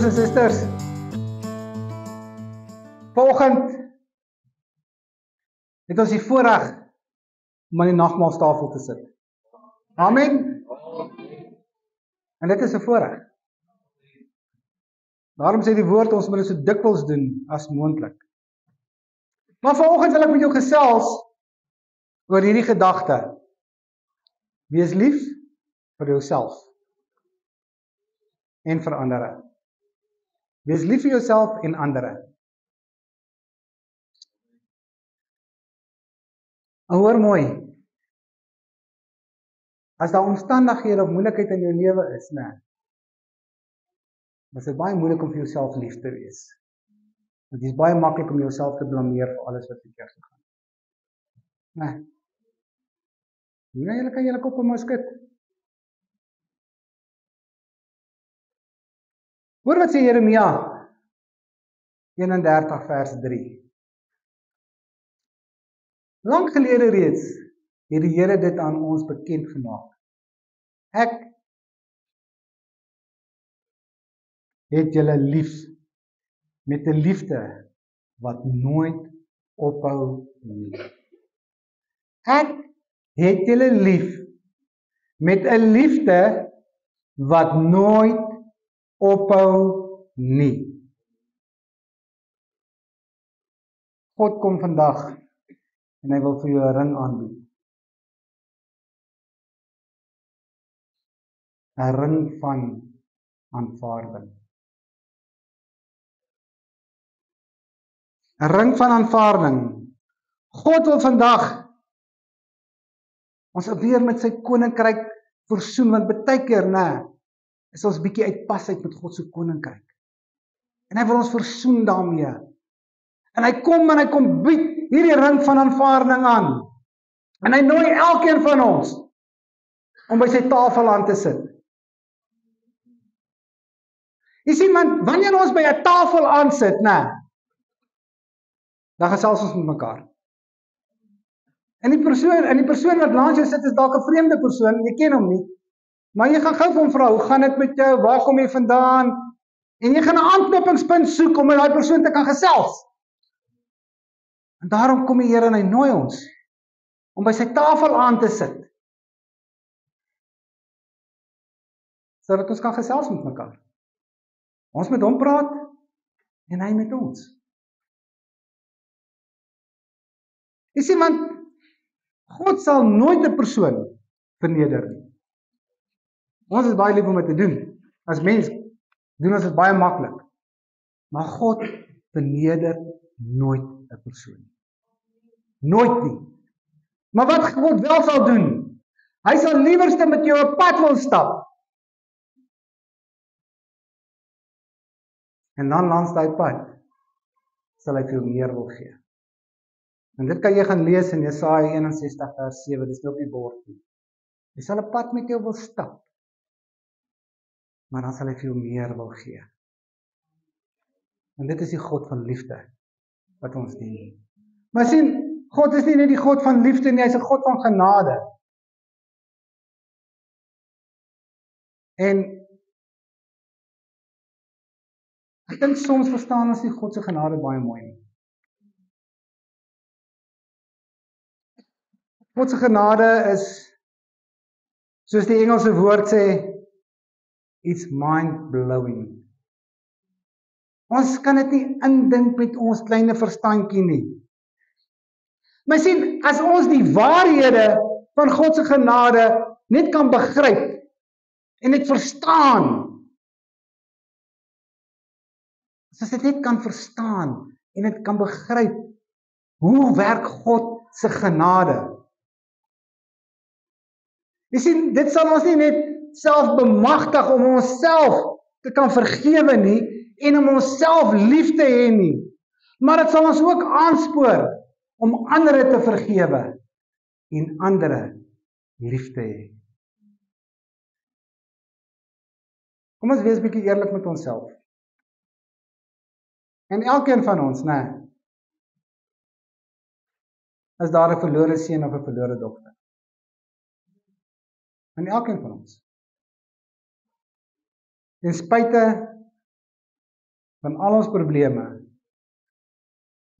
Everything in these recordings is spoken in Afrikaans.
Broers en susters, vanoggend het ons die voorreg om aan die nagmaalstafel te sit. Amen. En dit is 'n voorreg. Daarom sê die woord ons moet dit so dikwels doen as moontlik. Maar vanoggend wil ek met jou gesels oor hierdie gedagte. Wees lief vir jouself en vir ander. Wees lief vir jouself en ander. En hoor mooi, as daar omstandighede of moeilikheid in jou lewe is, is dit baie moeilik om vir jouself lief te wees. Want dit is baie maklik om jouself te blameer vir alles wat verkeerd gegaan. Julle kan julle kop maar skud. Hoor wat sê Jeremia 31 vers 3. Lang gelede reeds het die Here dit aan ons bekend gemaak. Ek het julle lief met 'n liefde wat nooit ophou nie. Ek het julle lief met 'n liefde wat nooit ophou nie. God kom vandag en hy wil vir jou 'n ring aanbied. 'n ring van aanvaarding. 'n ring van aanvaarding. God wil vandag ons weer met sy koninkryk versoen, want baie keer is ons bietjie uitpas uit met God se koninkryk. En hy wil ons versoen daarmee. En hy kom bied hierdie ring van aanvaarding aan. En hy nooi elkeen van ons om by sy tafel aan te sit. Jy sien man, wanneer ons by 'n tafel aansit, dan gesels ons met mekaar. En die persoon wat langs jou sit is dalk 'n vreemde persoon, jy ken hom nie. Maar jy gaan gou vir hom vra, hoe gaan dit met jou? Waar kom jy vandaan? En jy gaan 'n aanknopingspunt soek om met daai persoon te kan gesels. En daarom kom die Here en hy nooi ons om by sy tafel aan te sit. Sodat ons kan gesels met mekaar. Ons met hom praat en hy met ons. Jy sien man, God sal nooit 'n persoon verneder nie. Ons is baie lief om dit te doen. As mens doen ons dit baie maklik. Maar God verneder nooit 'n persoon. Nooit nie. Maar wat God wel sal doen, hy sal liewerste met jou 'n pad wil stap. En dan langs daai pad sal hy vir jou meer wil gee. En dit kan jy gaan lees in Jesaja 61 vers 7, dis nie op die bord nie. Hy sal 'n pad met jou wil stap. Maar dan sal hy vir jou meer wil gee. En dit is die God van liefde wat ons dien. Maar sien, God is nie net die God van liefde nie, hy is 'n God van genade. En ek dink soms verstaan ons nie God se genade baie mooi nie. God se genade is, soos die Engelse woord sê, it's mind-blowing. Ons kan dit nie indink met ons kleine verstandjie nie. Maar sien, as ons die waarhede van God se genade net kan begryp en dit verstaan, as dit net kan verstaan en dit kan begryp, hoe werk God se genade? Jy sien, dit sal ons nie net self bemagtig om onsself te kan vergewe nie en om onsself lief te hê nie, maar dit sal ons ook aanspoor om ander te vergewe en ander lief te hê. Kom ons wees bietjie eerlik met onsself. En elkeen van ons, is daar 'n verlore seun of 'n verlore dogter. En elkeen van ons. Ten spyte van al ons probleme,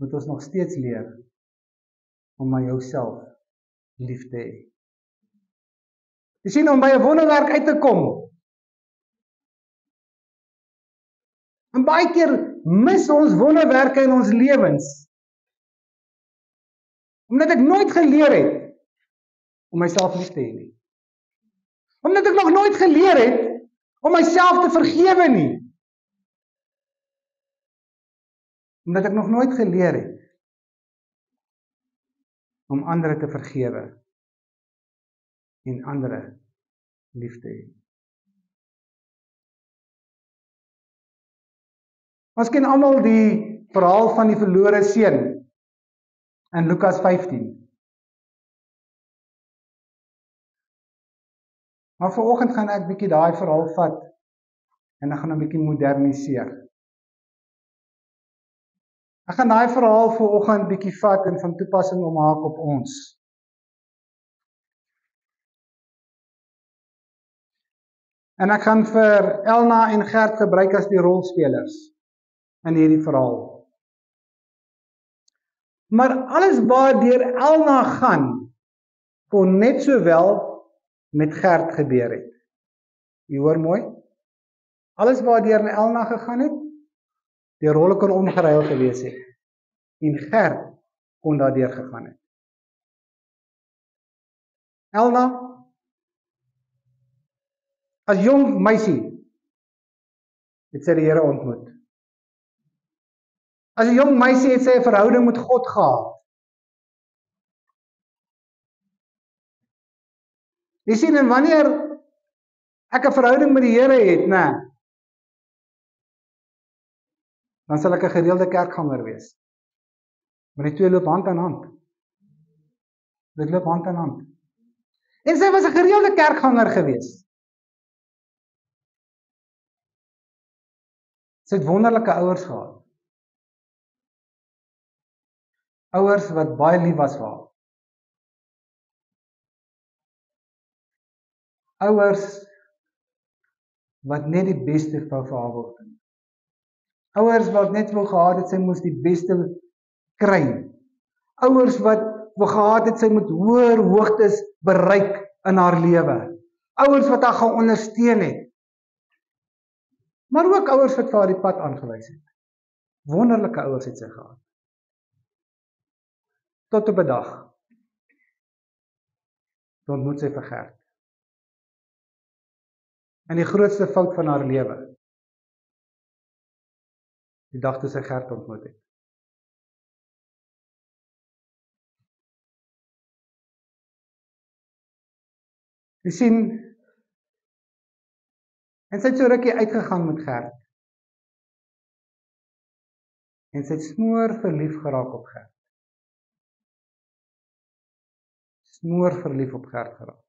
moet ons nog steeds leer om aan jouself lief te hê. Jy sien, om by 'n wonderwerk uit te kom. En baie keer mis ons wonderwerke in ons lewens. Omdat ek nooit geleer het om myself lief te hê nie. Omdat ek nog nooit geleer het om myself te vergewe nie. Omdat ek nog nooit geleer het om ander te vergewe en ander lief te hê. Ons ken almal die verhaal van die verlore seun in Lukas 15. Maar vanoggend gaan ek bietjie daai verhaal vat en ek gaan 'n bietjie moderniseer. Ek gaan daai verhaal vanoggend bietjie vat en van toepassing maak op ons. En ek gaan vir Elna en Gert gebruik as die rolspelers in hierdie verhaal. Maar alles waardeur Elna gaan, kon net sowel met Gert gebeur het. Jy hoor mooi? Alles waardeur Elna gegaan het, die rolle kon omgeruil gewees het. En Gert kon daardeur gegaan het. Elna, as jong meisie, het sy die Here ontmoet. As 'n jong meisie het sy 'n verhouding met God gehad. Jy sien, en wanneer ek 'n verhouding met die Here het, dan sal ek 'n gereelde kerkganger wees. Maar die twee loop hand aan hand. Dit loop hand aan hand. En sy was 'n gereelde kerkganger gewees. Sy het wonderlike ouers gehad. Ouers wat baie lief was vir haar. Ouers wat net die beste vir haar wil doen. Ouers wat net wil gehad het sy moes die beste kry. Ouers wat wil gehad het sy moet hoër hoogtes bereik in haar lewe. Ouers wat haar gaan ondersteun het. Maar ook ouers wat vir haar die pad aangewys het. Wonderlike ouers het sy gehad. Tot op 'n dag. Toe ontmoet sy vir Gert. En die grootste fout van haar lewe. Die dag toe sy Gert ontmoet het. Jy sien, en sy het so rukkie uitgegaan met Gert. En sy het smoor verlief geraak op Gert. Smoor verlief op Gert geraak.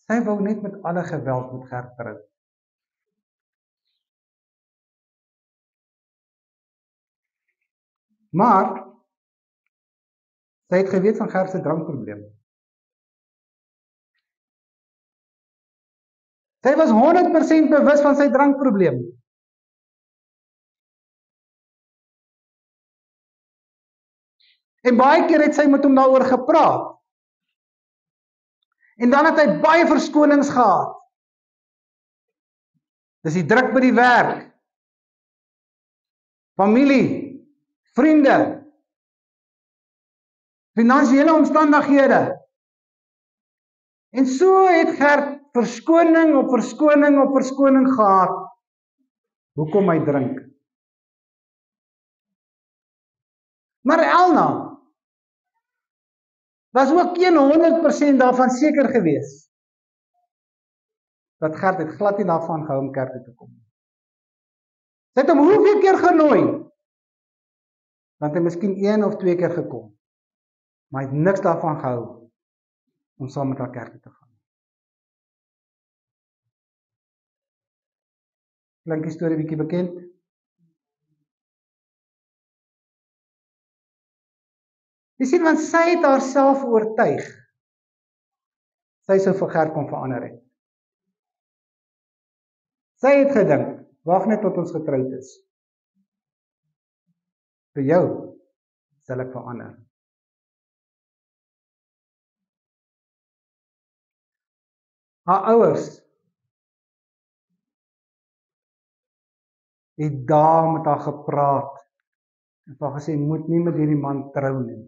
Sy wou net met alle geweld met Gert trou. Maar sy het geweet van Gert se drankprobleem. Sy was 100% bewus van sy drankprobleem. En baie keer het sy met hom daaroor gepraat. En dan het hy baie verskonings gehad. Dis die druk by die werk, familie, vriende, finansiële omstandighede. En so het Gert verskoning op verskoning op verskoning gehad. Hoekom hy drink? Maar Elna was ook 100% daarvan seker gewees dat Gert het glad nie daarvan gehou om kerk toe te kom. Sy het hom hoeveel keer genooi? Want hy miskien 1 of 2 keer gekom. Maar hy het niks daarvan gehou om saam met haar kerk toe te gaan. Klink die storie bietjie bekend? Jy sien, want sy het haarself oortuig. Sy sou vir Gert kon verander het. Sy het gedink, wag net tot ons getroud is. Vir jou sal ek verander. Haar ouers het daar met haar gepraat en vir haar gesê, moet nie met hierdie man trou nie.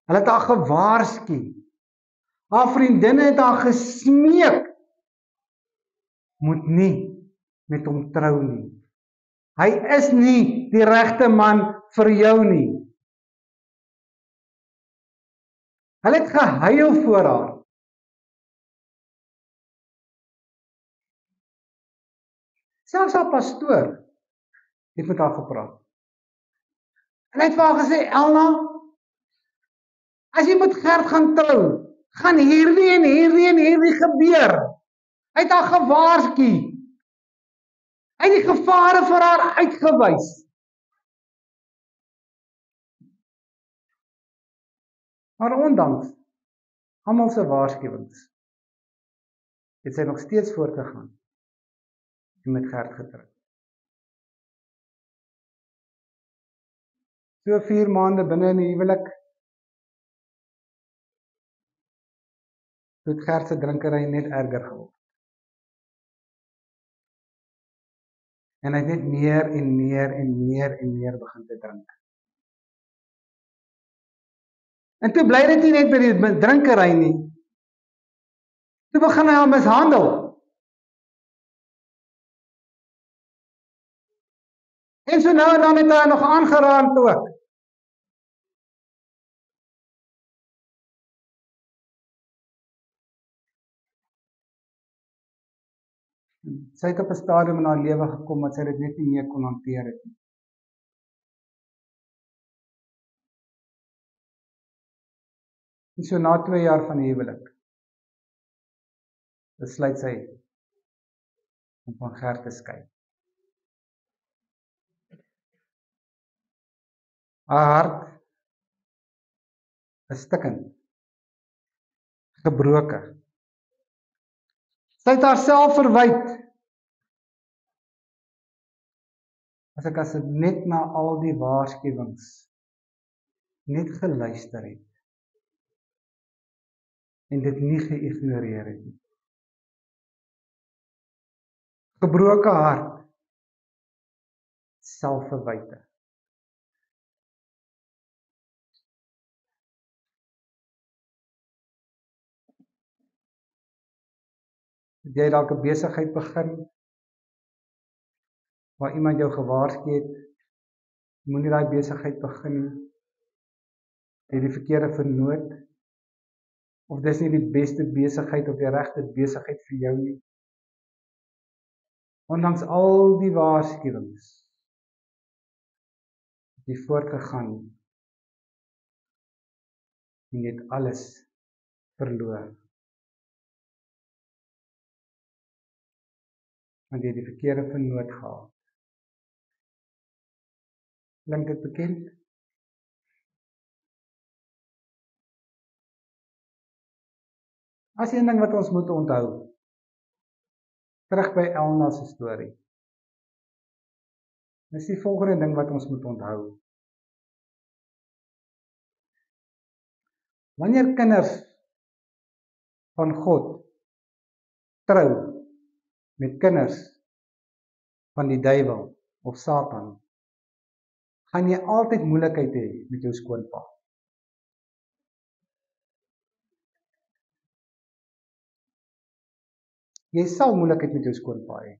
Hulle het haar gewaarsku. Haar vriendinne het haar gesmeek, moet nie met hom trou nie. Hy is nie die regte man vir jou nie. Hulle het gehuil voor haar. Selfs haar pastoor het met haar gepraat. En hy het vir haar gesê, Elna, as jy met Gert gaan trou, gaan hierdie en hierdie en hierdie gebeur. Hy het haar gewaarsku. Hy het die gevare vir haar uitgewys. Maar ondanks almal se waarskuwings, het sy nog steeds voortgegaan en met Gert getrou. So 4 maande binne in die huwelik, het Gert se drinkery net erger geword. En hy het net meer en meer en meer en meer begin te drink. En toe bly dit nie net by die drinkery nie. Toe begin hy haar mishandel. En so nou en dan het hy haar nog aangeraak ook. Sy het op 'n stadium in haar lewe gekom dat sy dit net nie meer kon hanteer het nie. En so na 2 jaar van die huwelik, besluit sy om van Gert te skei. Haar hart is stikkend, gebroken. Sy het haarself verwyd. As ek net na al die waarskuwings net geluister het en dit nie geïgnoreer het nie. Gebroke hart, selfverwyte. Het jy dalk 'n besigheid begin waar iemand jou gewaarsku het, moenie daai besigheid begin nie, jy die verkeerde vernoot, of dis nie die beste besigheid of die regte besigheid vir jou nie. Ondanks al die waarskuwings, het jy voortgegaan en jy het alles verloor. Want jy het die verkeerde vernoot gehad. Klink dit bekend? As een ding wat ons moet onthou, terug by Elna se storie. Dis die volgende ding wat ons moet onthou. Wanneer kinders van God trou met kinders van die duiwel of Satan, gaan jy altyd moeilikheid hê met jou skoonpa. Jy sal moeilikheid met jou skoonpa hê.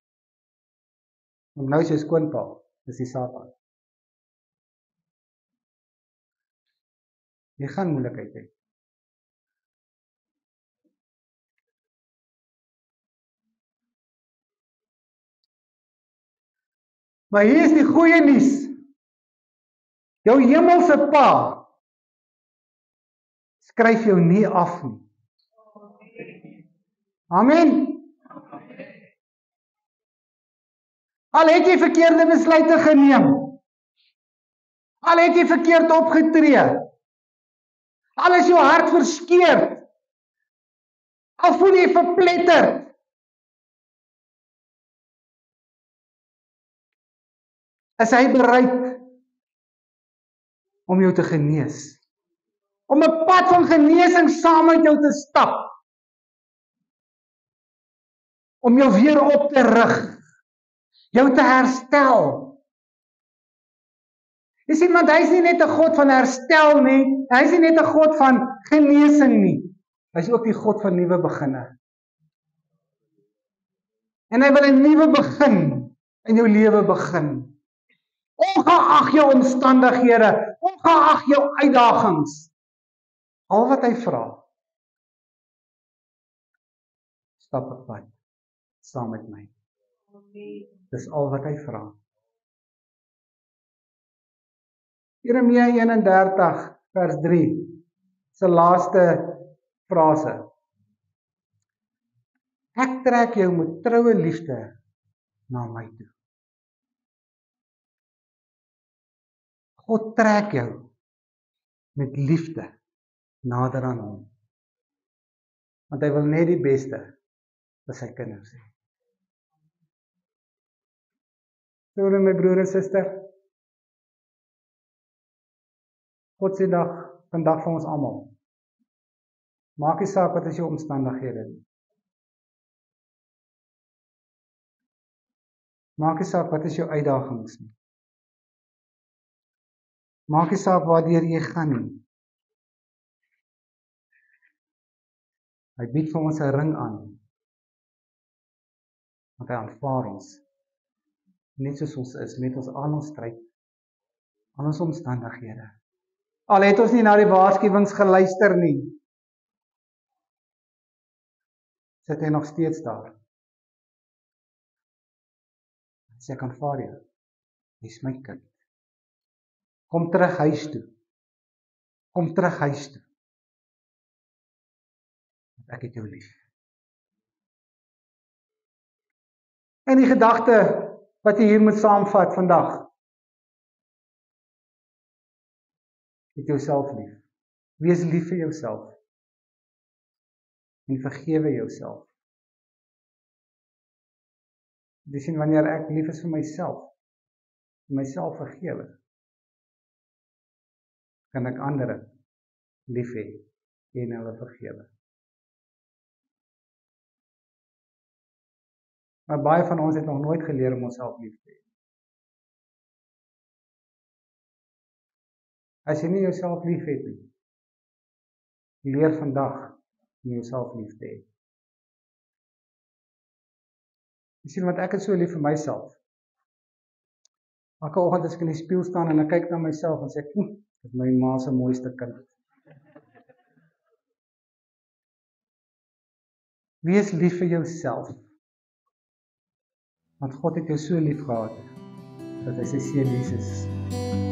Want nou is jou skoonpa, dis die Satan. Jy gaan moeilikheid hê. Maar hier is die goeie nuus. Jou hemelse Pa skryf jou nie af nie. Amen. Al het jy verkeerde besluite geneem, al het jy verkeerd opgetree, al is jou hart verskeurd, al voel jy verpletterd, Is hy bereid om jou te genees? Om 'n pad van genesing saam met jou te stap? Om jou weer op te rig? Jou te herstel? Jy sien, want hy is nie net 'n God van herstel nie, hy is nie net 'n God van genesing nie. Hy is ook die God van nuwe beginne. En hy wil 'n nuwe begin in jou lewe begin. Ongeag jou omstandighede, ongeag jou uitdagings. Al wat hy vra, stap 'n pad saam met my. Dis al wat hy vra. Jeremia 31 vers 3, se laaste frase. Ek trek jou met troue liefde na my toe. God trek jou met liefde nader aan hom. Want hy wil net die beste vir sy kinders hê. So my broer en suster, God se dag, vandag vir ons almal. Maak nie saak wat is jou omstandighede nie. Maak nie saak wat is jou uitdagings nie. Maak nie saak waardeur jy gaan nie. Hy bied vir ons 'n ring aan. Want hy aanvaar ons. Net soos ons is, met ons aan ons stryd, aan ons omstandighede. Al het ons nie na die waarskuwings geluister nie, sit hy nog steeds daar. Sê ek aanvaar jou. Jy's my kind. Kom terug huis toe. Kom terug huis toe. Want ek het jou lief. En die gedagte wat jy hier moet saamvat vandag. Het jouself lief. Wees lief vir jouself. En vergewe jouself. Jy sien, wanneer ek lief is vir myself vergewe, kan ek ander lief hê en hulle vergewe. Maar baie van ons het nog nooit geleer om onsself lief te hê. As jy nie jouself lief het nie, leer vandag om jouself lief te hê. Jy sien, want ek is so lief vir myself. Elke oggend as ek in die spieël staan en ek kyk na myself en sê ek, dit is my ma se mooiste kind. Wees lief vir jouself. Want God het jou so lief gehad, dat hy sy seun Jesus